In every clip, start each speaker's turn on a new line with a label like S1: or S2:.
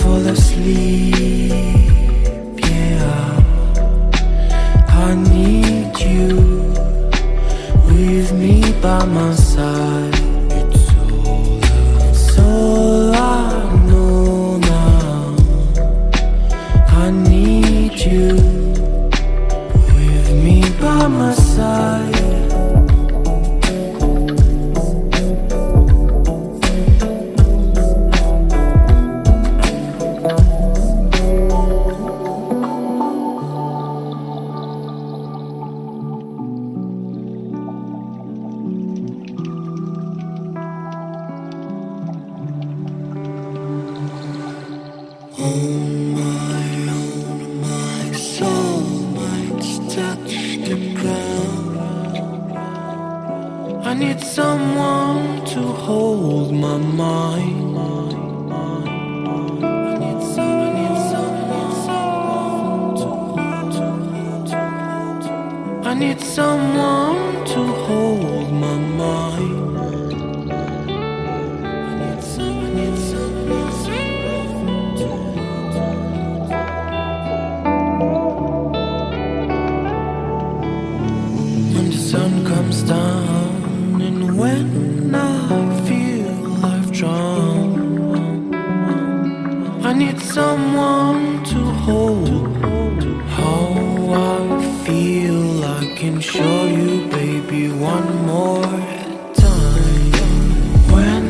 S1: Fall asleep, yeah. I need you with me by my side. It's all I know now. I need you with me by my side. I need someone to hold my mind. I need someone to hold my mind. When the sun comes down and when I feel I've drowned, I need someone to hold how I feel. I can show you, baby, one more time. When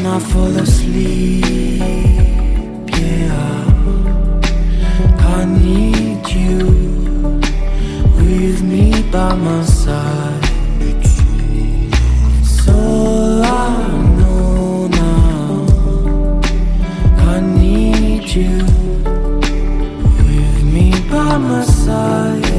S1: I fall asleep, yeah, I need you with me by my side. It's all I know now. I need you with me by my side.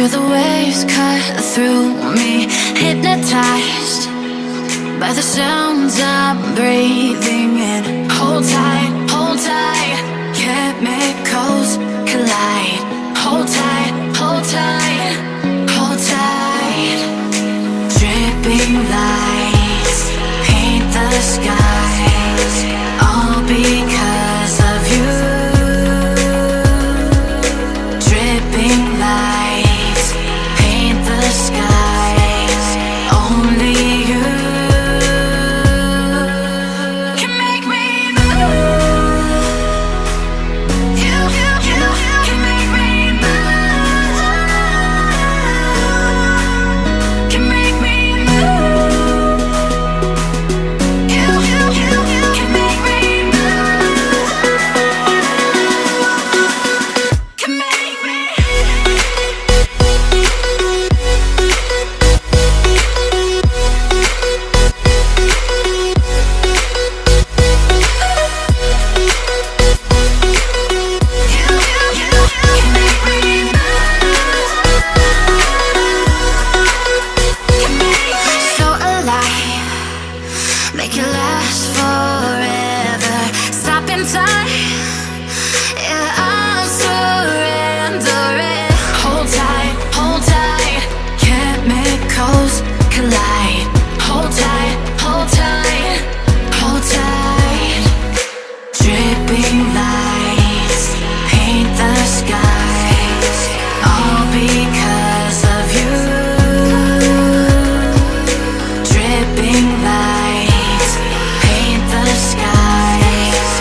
S2: Feel the waves cut through me, hypnotized by the sounds I'm breathing in. Hold tight, chemicals collide. Hold tight, hold tight, hold tight. Dripping lights paint the skies, all because of you. Dripping lights paint the skies, only you can make me move. You can make me move. Can make me move. You can make me move. Can make me. So alive, make it last forever. Stop in time, yeah, I'm surrendering. Hold tight, chemicals collide. Hold tight, hold tight, hold tight. Dripping lights paint the skies, all because of you. Dripping lights paint the skies,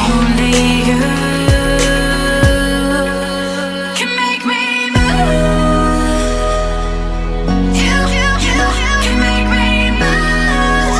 S2: only you can make me move. You can make me move.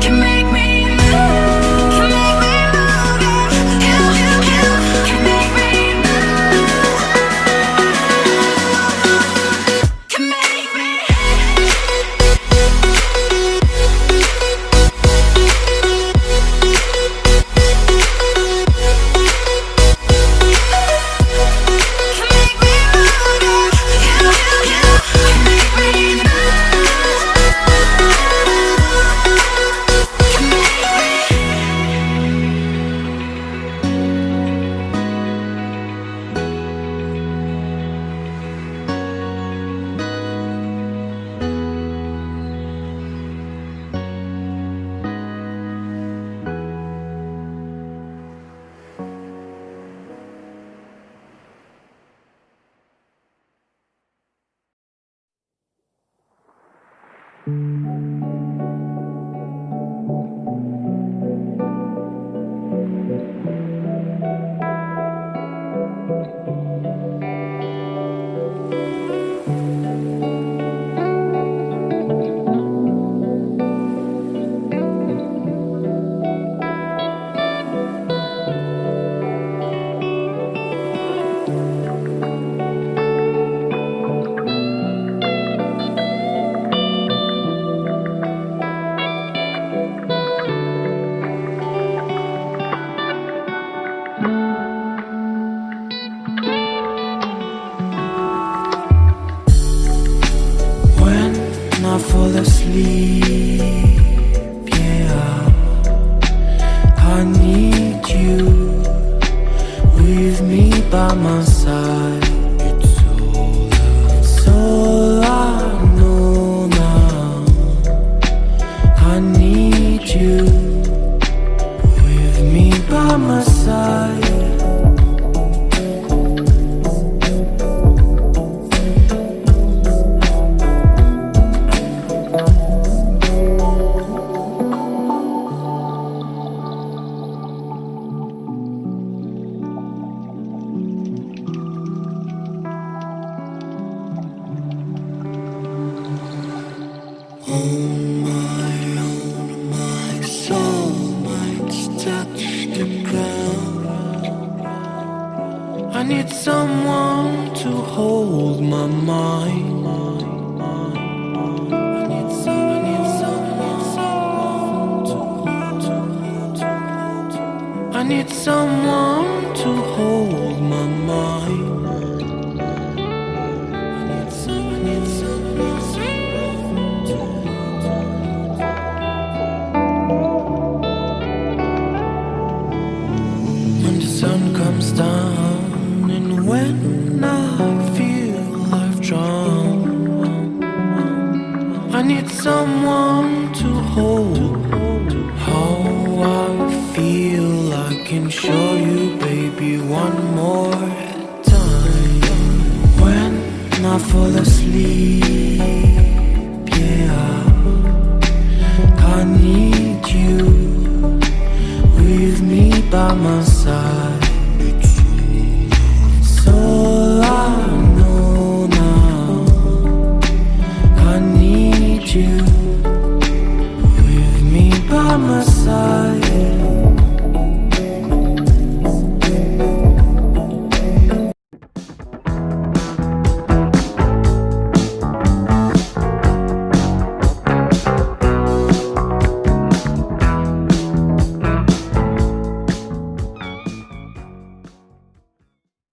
S2: Can make me move. Can make me move. You can make me move. Can make me. Can make me move. You can make me move. Can make me.
S1: When I fall asleep, yeah, I need you with me by my side. It's all I know now. I need you with me by my side. My soul might touch the ground. I need someone to hold my mind. I need someone to hold my mind. I need someone to hold. How I feel, I can show you, baby, one more time. When I fall asleep, yeah, I need you with me by my side.